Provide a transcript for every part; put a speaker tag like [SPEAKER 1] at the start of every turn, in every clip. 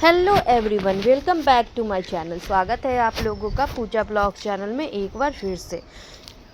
[SPEAKER 1] Hello everyone, welcome back to my channel. स्वागत है आप लोगों का पूजा ब्लॉग्स चैनल में एक बार फिर से।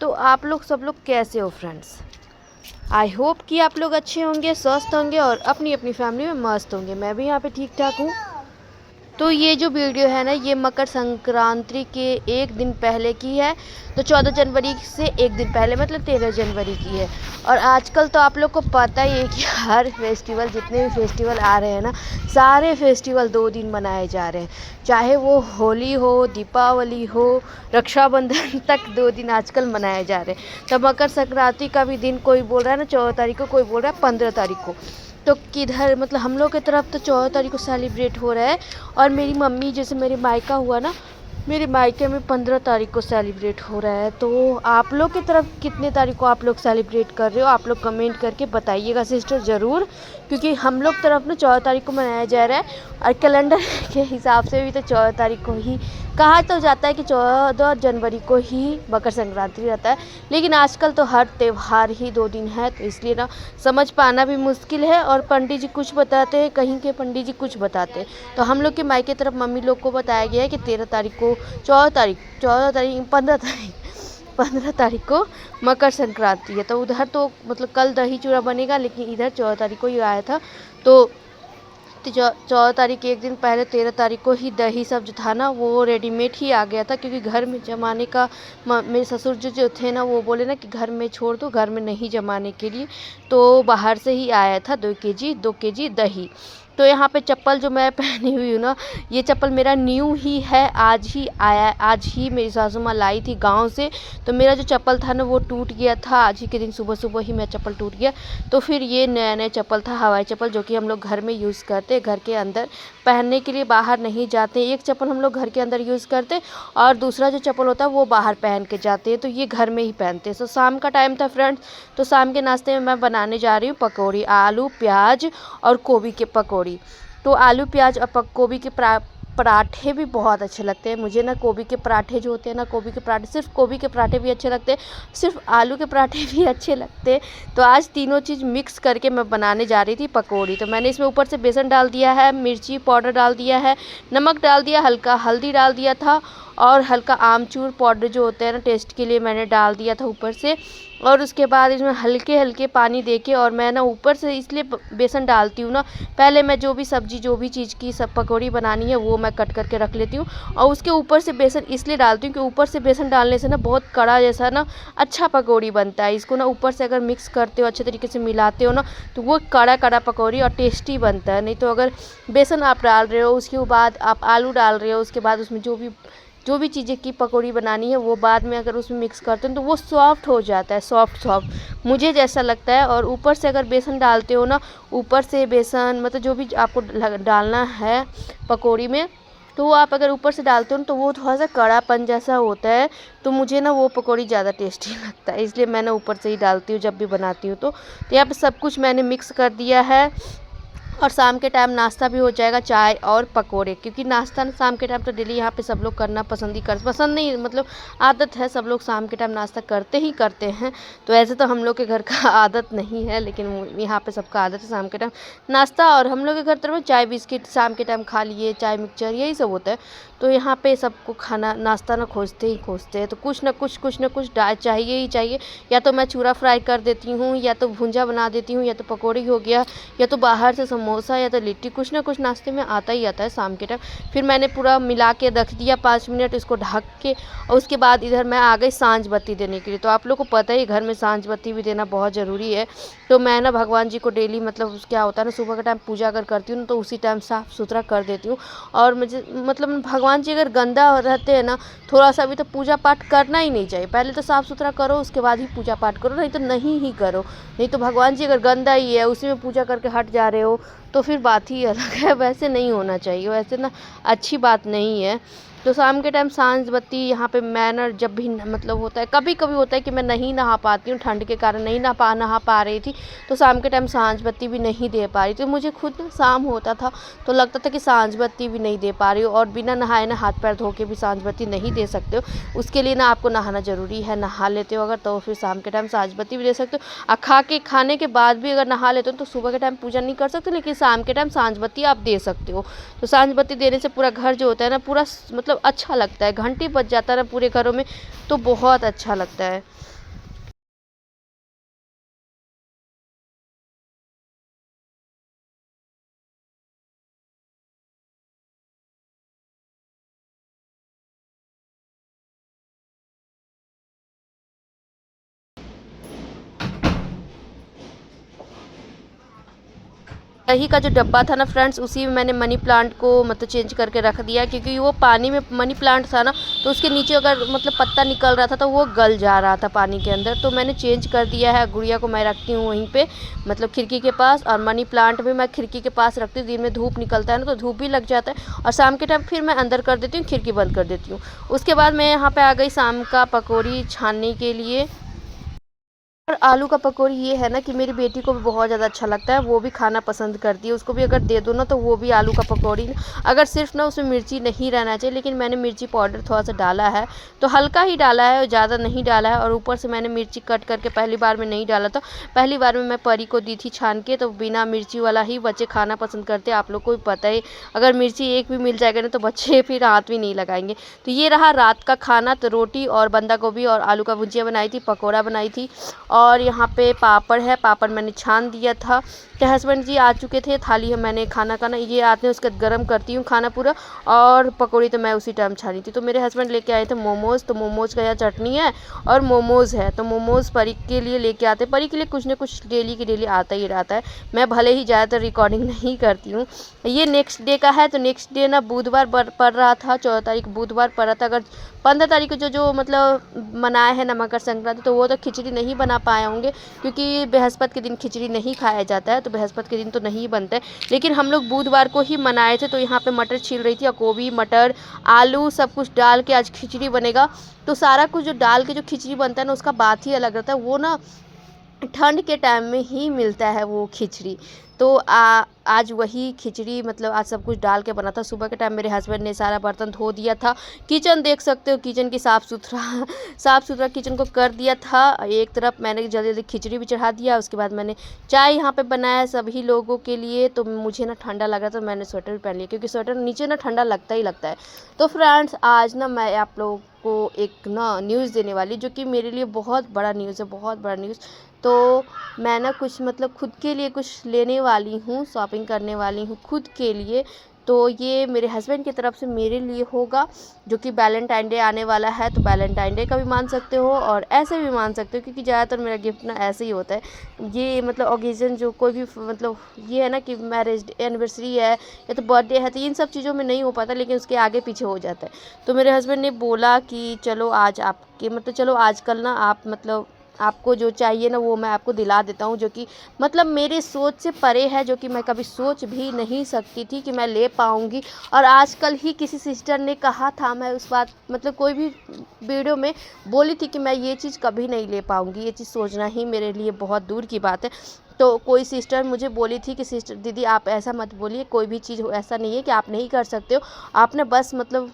[SPEAKER 1] तो आप लोग सब लोग कैसे हो फ्रेंड्स? आई होप कि आप लोग अच्छे होंगे, स्वस्थ होंगे और अपनी अपनी फैमिली में मस्त होंगे। मैं भी यहाँ पे ठीक ठाक हूँ। तो ये जो वीडियो है ना, ये मकर संक्रांति के एक दिन पहले की है। तो 14 जनवरी से एक दिन पहले मतलब 13 जनवरी की है। और आजकल तो आप लोग को पता ही है कि हर फेस्टिवल, जितने भी फेस्टिवल आ रहे हैं ना, सारे फेस्टिवल 2 दिन मनाए जा रहे हैं। चाहे वो होली हो, दीपावली हो, रक्षाबंधन तक 2 दिन आजकल मनाए जा रहे हैं। तो मकर संक्रांति का भी दिन कोई बोल रहा है ना 14 तारीख को, कोई बोल रहा है 15 तारीख को। तो किधर मतलब हम लोग की तरफ तो 14 तारीख को सेलिब्रेट हो रहा है। और मेरी मम्मी, जैसे मेरे मायका हुआ ना, मेरे मायके में 15 तारीख को सेलिब्रेट हो रहा है। तो आप लोग की तरफ कितने तारीख को आप लोग सेलिब्रेट कर रहे हो, आप लोग कमेंट करके बताइएगा सिस्टर ज़रूर। क्योंकि हम लोग तरफ ना 14 तारीख को मनाया जा रहा है। और कैलेंडर के हिसाब से भी तो 14 तारीख को ही कहा तो जाता है कि 14 जनवरी को ही मकर संक्रांति रहता है। लेकिन आजकल तो हर त्यौहार ही 2 दिन है, तो इसलिए ना समझ पाना भी मुश्किल है। और पंडित जी कुछ बताते हैं, कहीं के पंडित जी कुछ बताते हैं। तो हम लोग के मायके तरफ मम्मी लोग को बताया गया है कि 13 तारीख को, 15 तारीख को मकर संक्रांति है। तो उधर तो मतलब कल दही चूड़ा बनेगा, लेकिन इधर 14 तारीख को ही आया था। तो 14 तारीख के एक दिन पहले 13 तारीख को ही दही सब जो था ना, वो रेडीमेड ही आ गया था। क्योंकि घर में जमाने का मेरे ससुर जो थे ना, वो बोले ना कि घर में छोड़ दो, घर में नहीं जमाने के लिए। तो बाहर से ही आया था 2 केजी दही। तो यहाँ पे चप्पल जो मैं पहनी हुई हूँ ना, ये चप्पल मेरा न्यू ही है, आज ही आया, आज ही मेरी सासू माँ लाई थी गांव से। तो मेरा जो चप्पल था ना, वो टूट गया था। आज ही के दिन सुबह सुबह ही मेरा चप्पल टूट गया। तो फिर ये नया चप्पल था, हवाई चप्पल, जो कि हम लोग घर में यूज़ करते, घर के अंदर पहनने के लिए, बाहर नहीं जाते। एक चप्पल हम लोग घर के अंदर यूज़ करते और दूसरा जो चप्पल होता है वो बाहर पहन के जाते हैं। तो ये घर में ही पहनते हैं। तो शाम का टाइम था फ्रेंड्स। तो शाम के नाश्ते में मैं बनाने जा रही हूँ पकौड़ी, आलू प्याज और गोभी के पकौड़ी। तो आलू प्याज और गोभी के पराठे भी बहुत अच्छे लगते हैं मुझे ना। गोभी के पराठे जो होते हैं ना, गोभी के पराठे, सिर्फ गोभी के पराठे भी अच्छे लगते हैं, सिर्फ आलू के पराठे भी अच्छे लगते हैं। तो आज तीनों चीज़ मिक्स करके मैं बनाने जा रही थी पकौड़ी। तो मैंने इसमें ऊपर से बेसन डाल दिया है, मिर्ची पाउडर डाल दिया है, नमक डाल दिया, हल्का हल्दी डाल दिया था और हल्का आमचूर पाउडर जो होता है ना टेस्ट के लिए, मैंने डाल दिया था ऊपर से। और उसके बाद इसमें हल्के हल्के पानी देके, और मैं ना ऊपर से इसलिए बेसन डालती हूँ ना, पहले मैं जो भी सब्ज़ी, जो भी चीज़ की सब पकौड़ी बनानी है वो मैं कट करके रख लेती हूँ। और उसके ऊपर से बेसन इसलिए डालती हूँ कि ऊपर से बेसन डालने से ना बहुत कड़ा जैसा ना अच्छा पकौड़ी बनता है। इसको ना ऊपर से अगर मिक्स करते हो, अच्छे तरीके से मिलाते हो ना, तो वो कड़ा कड़ा पकौड़ी और टेस्टी बनता है। नहीं तो अगर बेसन आप डाल रहे हो, उसके बाद आप आलू डाल रहे हो, उसके बाद उसमें जो भी चीज़ें की पकौड़ी बनानी है वो बाद में अगर उसमें मिक्स करते हैं तो वो सॉफ्ट हो जाता है, सॉफ्ट मुझे जैसा लगता है। और ऊपर से अगर बेसन डालते हो ना, ऊपर से बेसन मतलब जो भी आपको डालना है पकौड़ी में, तो वो आप अगर ऊपर से डालते हो ना, तो वो थोड़ा सा कड़ापन जैसा होता है। तो मुझे ना वो पकौड़ी ज़्यादा टेस्टी लगता है, इसलिए मैं ना ऊपर से ही डालती हूँ जब भी बनाती हूँ। तो यहाँ पे सब कुछ मैंने मिक्स कर दिया है। और शाम के टाइम नाश्ता भी हो जाएगा, चाय और पकोड़े। क्योंकि नाश्ता शाम के टाइम तो डेली यहाँ पे सब लोग करना पसंद नहीं, मतलब आदत है, सब लोग शाम के टाइम नाश्ता करते ही करते हैं। तो ऐसे तो हम लोग के घर का आदत नहीं है, लेकिन यहाँ पे सबका आदत है शाम के टाइम नाश्ता। और हम लोग के घर तरफ चाय बिस्किट शाम के टाइम खा लिए, चाय मिक्सचर यही सब होता है। तो यहाँ पे सबको खाना नाश्ता ना खोजते हैं। तो कुछ ना कुछ चाहिए ही चाहिए। या तो मैं चूरा फ्राई कर देती हूँ, या तो भुंजा बना देती हूँ, या तो पकौड़ी हो गया, या तो बाहर से समोसा, या तो लिट्टी, कुछ ना कुछ नाश्ते में आता ही आता है शाम के टाइम। फिर मैंने पूरा मिला के रख दिया 5 मिनट इसको ढक के। और उसके बाद इधर मैं आ गई सांझ बत्ती देने के लिए। तो आप लोग को पता ही, घर में सांझ बत्ती भी देना बहुत ज़रूरी है। तो मैं ना भगवान जी को डेली मतलब क्या होता है ना, सुबह के टाइम पूजा अगर करती हूँ ना, तो उसी टाइम साफ़ सुथरा कर देती हूँ। और मुझे मतलब भगवान जी अगर गंदा रहते हैं ना, थोड़ा सा भी, तो पूजा पाठ करना ही नहीं चाहिए। पहले तो साफ़ सुथरा करो, उसके बाद ही पूजा पाठ करो, नहीं तो नहीं ही करो। नहीं तो भगवान जी अगर गंदा ही है, उसी में पूजा करके हट जा रहे हो, तो फिर बात ही अलग है। वैसे नहीं होना चाहिए, वैसे ना अच्छी बात नहीं है। तो शाम के टाइम सांझ बत्ती यहाँ पे मैं ना जब भी मतलब होता है, कभी कभी होता है कि मैं नहीं नहा पाती हूँ, ठंड के कारण नहीं नहा पा रही थी। तो शाम के टाइम सांझ बत्ती भी नहीं दे पा रही थी। तो मुझे खुद ना शाम होता था तो लगता था कि सांझ बत्ती भी नहीं दे पा रही हूँ। और बिना नहाए ना हाथ पैर धो के भी सांझ बत्ती नहीं दे सकते हो। उसके लिए ना आपको नहाना ज़रूरी है। नहा लेते हो अगर, तो फिर शाम के टाइम सांझ बत्ती भी दे सकते हो। और खाने के बाद भी अगर नहा लेते हो तो सुबह के टाइम पूजा नहीं कर सकते, लेकिन शाम के टाइम सांझ बत्ती आप दे सकते हो। तो सांझ बत्ती देने से पूरा घर जो होता है ना पूरा मतलब अच्छा लगता है, घंटी बज जाता है ना पूरे घरों में, तो बहुत अच्छा लगता है। दही का जो डब्बा था ना फ्रेंड्स, उसी में मैंने मनी प्लांट को मतलब चेंज करके रख दिया, क्योंकि वो पानी में मनी प्लांट था ना, तो उसके नीचे अगर मतलब पत्ता निकल रहा था तो वो गल जा रहा था पानी के अंदर। तो मैंने चेंज कर दिया है। गुड़िया को मैं रखती हूँ वहीं पे मतलब खिड़की के पास, और मनी प्लांट भी मैं खिड़की के पास रखती हूँ। दिन में धूप निकलता है ना तो धूप भी लग जाता है, और शाम के टाइम फिर मैं अंदर कर देती हूँ, खिड़की बंद कर देती हूँ। उसके बाद मैं यहाँ पे आ गई शाम का पकौड़ी छानने के लिए। और आलू का पकौड़ी ये है ना कि मेरी बेटी को भी बहुत ज़्यादा अच्छा लगता है, वो भी खाना पसंद करती है। उसको भी अगर दे दो ना तो वो भी आलू का पकौड़ी, अगर सिर्फ ना उसमें मिर्ची नहीं रहना चाहिए, लेकिन मैंने मिर्ची पाउडर थोड़ा सा डाला है, तो हल्का ही डाला है, ज़्यादा नहीं डाला है। और ऊपर से मैंने मिर्ची कट करके पहली बार में नहीं डाला था। पहली बार में मैं परी को दी थी छान के, तो बिना मिर्ची वाला ही बच्चे खाना पसंद करते हैं, आप लोग को भी पता है। अगर मिर्ची एक भी मिल जाएगा ना तो बच्चे फिर हाथ भी नहीं लगाएंगे। तो ये रहा रात का खाना। तो रोटी और बंदा गोभी और आलू का भुजिया बनाई थी, पकौड़ा बनाई थी, और यहाँ पे पापड़ है, पापड़ मैंने छान दिया था। तो हस्बैंड जी आ चुके थे, थाली मैंने खाना खाना ये आते हैं उसके बाद गर्म करती हूँ खाना पूरा, और पकौड़ी तो मैं उसी टाइम छानी थी। तो मेरे हस्बैंड लेके आए थे मोमोज़, तो मोमोज़ का यहाँ चटनी है और मोमोज़ है, तो मोमोज़ परी के लिए लेके आते। परी के लिए कुछ ना कुछ डेली की डेली आता ही रहता है। मैं भले ही ज़्यादातर रिकॉर्डिंग नहीं करती हूँ। ये नेक्स्ट डे का है, तो नेक्स्ट डे ना बुधवार पड़ रहा था, 14 तारीख बुधवार पड़ रहा था। अगर 15 तारीख को जो मतलब मनाए हैं ना मकर संक्रांति, तो वो तो खिचड़ी नहीं बना पाए होंगे, क्योंकि बृहस्पति के दिन खिचड़ी नहीं खाया जाता है, तो बृहस्पति के दिन तो नहीं बनता है। लेकिन हम लोग बुधवार को ही मनाए थे। तो यहाँ पे मटर छील रही थी, और गोभी मटर आलू सब कुछ डाल के आज खिचड़ी बनेगा। तो सारा कुछ जो डाल के जो खिचड़ी बनता है ना उसका बात ही अलग रहता है। वो ना ठंड के टाइम में ही मिलता है वो खिचड़ी। तो आज वही खिचड़ी मतलब आज सब कुछ डाल के बना था। सुबह के टाइम मेरे हस्बैंड ने सारा बर्तन धो दिया था। किचन देख सकते हो, किचन की साफ़ सुथरा किचन को कर दिया था। एक तरफ मैंने जल्दी जल्दी खिचड़ी भी चढ़ा दिया। उसके बाद मैंने चाय यहाँ पे बनाया सभी लोगों के लिए। तो मुझे ना ठंडा लग रहा था, तो मैंने स्वेटर भी पहन लिया, क्योंकि स्वेटर नीचे ना ठंडा लगता ही लगता है। तो फ्रेंड्स आज ना मैं आप लोगों को एक ना न्यूज़ देने वाली, जो कि मेरे लिए बहुत बड़ा न्यूज़ है, बहुत बड़ा न्यूज़। तो मैं ना कुछ मतलब खुद के लिए कुछ लेने वाली हूँ, शॉपिंग करने वाली हूँ खुद के लिए। तो ये मेरे हस्बैंड की तरफ से मेरे लिए होगा, जो कि वैलेंटाइन डे आने वाला है। तो वैलेंटाइन डे का भी मान सकते हो और ऐसे भी मान सकते हो, क्योंकि ज़्यादातर मेरा गिफ्ट ना ऐसे ही होता है। ये मतलब ओकेज़न जो कोई भी मतलब ये है ना कि मैरिज एनिवर्सरी है या तो बर्थडे है, तो इन सब चीज़ों में नहीं हो पाता, लेकिन उसके आगे पीछे हो जाता है। तो मेरे हस्बैंड ने बोला कि चलो आज आपके मतलब चलो आजकल ना आप मतलब आपको जो चाहिए ना वो मैं आपको दिला देता हूँ, जो कि मतलब मेरी सोच से परे है, जो कि मैं कभी सोच भी नहीं सकती थी कि मैं ले पाऊँगी। और आजकल ही किसी सिस्टर ने कहा था, मैं उस बात मतलब कोई भी वीडियो में बोली थी कि मैं ये चीज़ कभी नहीं ले पाऊँगी, ये चीज़ सोचना ही मेरे लिए बहुत दूर की बात है। तो कोई सिस्टर मुझे बोली थी कि सिस्टर दीदी आप ऐसा मत बोलिए, कोई भी चीज़ ऐसा नहीं है कि आप नहीं कर सकते हो, आपने बस मतलब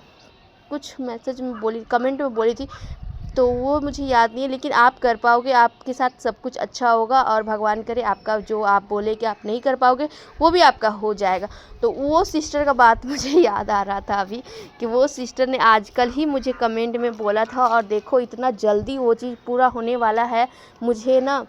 [SPEAKER 1] कुछ मैसेज में बोली, कमेंट में बोली थी, तो वो मुझे याद नहीं है, लेकिन आप कर पाओगे, आपके साथ सब कुछ अच्छा होगा, और भगवान करे आपका जो आप बोले कि आप नहीं कर पाओगे वो भी आपका हो जाएगा। तो वो सिस्टर का बात मुझे याद आ रहा था अभी, कि वो सिस्टर ने आजकल ही मुझे कमेंट में बोला था, और देखो इतना जल्दी वो चीज़ पूरा होने वाला है। मुझे ना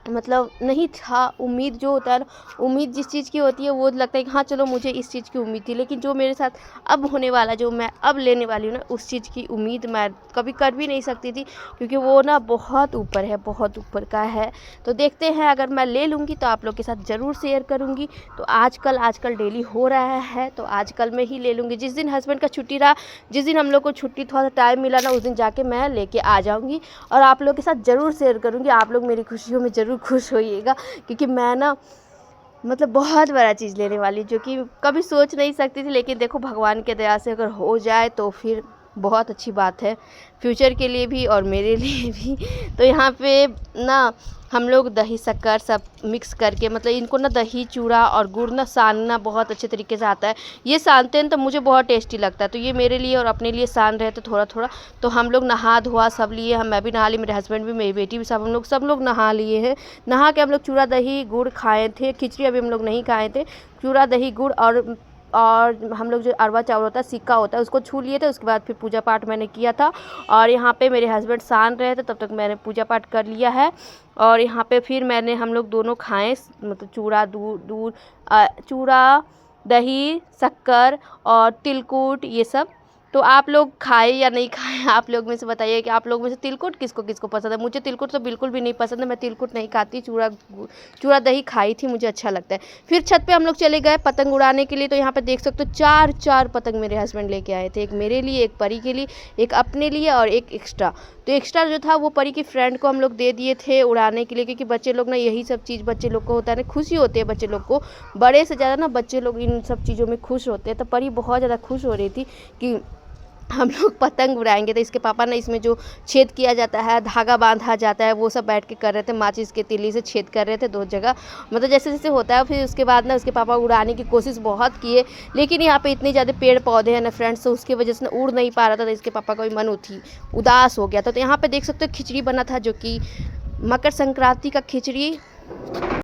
[SPEAKER 1] मतलब नहीं था, उम्मीद जो होता है ना, उम्मीद जिस चीज़ की होती है वो लगता है कि हाँ चलो मुझे इस चीज़ की उम्मीद थी, लेकिन जो मेरे साथ अब होने वाला, जो मैं अब लेने वाली हूँ ना, उस चीज़ की उम्मीद मैं कभी कर भी नहीं सकती थी, क्योंकि वो ना बहुत ऊपर है, बहुत ऊपर का है। तो देखते हैं, अगर मैं ले लूँगी तो आप लोग के साथ ज़रूर शेयर करूँगी। तो आजकल डेली हो रहा है, तो आजकल मैं ही ले लूँगी। जिस दिन हस्बैंड का छुट्टी रहा, जिस दिन हम लोग को छुट्टी थोड़ा सा टाइम मिला ना, उस दिन जाके मैं लेके आ जाऊँगी, और आप लोग के साथ ज़रूर शेयर करूँगी। आप लोग मेरी खुशियों में ज़रूर खुश होइएगा, क्योंकि मैं ना मतलब बहुत बड़ा चीज़ लेने वाली, जो कि कभी सोच नहीं सकती थी, लेकिन देखो भगवान के दया से अगर हो जाए तो फिर बहुत अच्छी बात है फ्यूचर के लिए भी और मेरे लिए भी। तो यहाँ पे ना हम लोग दही शक्कर सब मिक्स करके मतलब इनको ना दही चूड़ा और गुड़ ना सानना बहुत अच्छे तरीके से आता है। ये सानते हैं तो मुझे बहुत टेस्टी लगता है, तो ये मेरे लिए और अपने लिए सान रहे थे थोड़ा थोड़ा। तो हम लोग नहा धोआ सब लिए, मैं भी नहा ली, मेरे हस्बैंड भी, मेरी बेटी भी, सब लोग नहा लिए हैं। नहा के हम लोग चूड़ा दही गुड़ खाए थे, खिचड़ी अभी हम लोग नहीं खाए थे। चूड़ा दही गुड़ और हम लोग जो अरवा चावल होता है सिक्का होता है उसको छू लिए थे। उसके बाद फिर पूजा पाठ मैंने किया था और यहाँ पे मेरे हस्बैंड सान रहे थे, तब तक मैंने पूजा पाठ कर लिया है। और यहाँ पे फिर हम लोग दोनों खाएं, मतलब चूड़ा दही शक्कर और तिलकुट ये सब। तो आप लोग खाए या नहीं खाए, आप लोग में से बताइए कि आप लोग में से तिलकुट किसको किसको पसंद है। मुझे तिलकुट तो बिल्कुल भी नहीं पसंद है, मैं तिलकुट नहीं खाती, चूड़ा दही खाई थी, मुझे अच्छा लगता है। फिर छत पे हम लोग चले गए पतंग उड़ाने के लिए। तो यहाँ पे देख सकते हो चार पतंग मेरे हस्बैंड लेके आए थे, एक मेरे लिए, एक परी के लिए, एक अपने लिए और एक एक्स्ट्रा। तो एक्स्ट्रा जो था वो परी की फ्रेंड को हम लोग दे दिए थे उड़ाने के लिए, क्योंकि बच्चे लोग ना यही सब चीज़ बच्चे लोग को होता है ना, खुशी होती है बच्चे लोग को, बड़े से ज़्यादा ना बच्चे लोग इन सब चीज़ों में खुश होते हैं। तो परी बहुत ज़्यादा खुश हो रही थी कि हम लोग पतंग उड़ाएंगे। तो इसके पापा ने इसमें जो छेद किया जाता है, धागा बांधा जाता है, वो सब बैठ के कर रहे थे, माचिस के तीली से छेद कर रहे थे 2 जगह, मतलब जैसे जैसे होता है। फिर उसके बाद ना उसके पापा उड़ाने की कोशिश बहुत किए, लेकिन यहाँ पे इतने ज़्यादा पेड़ पौधे हैं ना फ्रेंड्स, तो उसकी वजह से ना उड़ नहीं पा रहा था। तो इसके पापा का भी मन उदास हो गया था। तो यहाँ पे देख सकते हो खिचड़ी बना था, जो कि मकर संक्रांति का खिचड़ी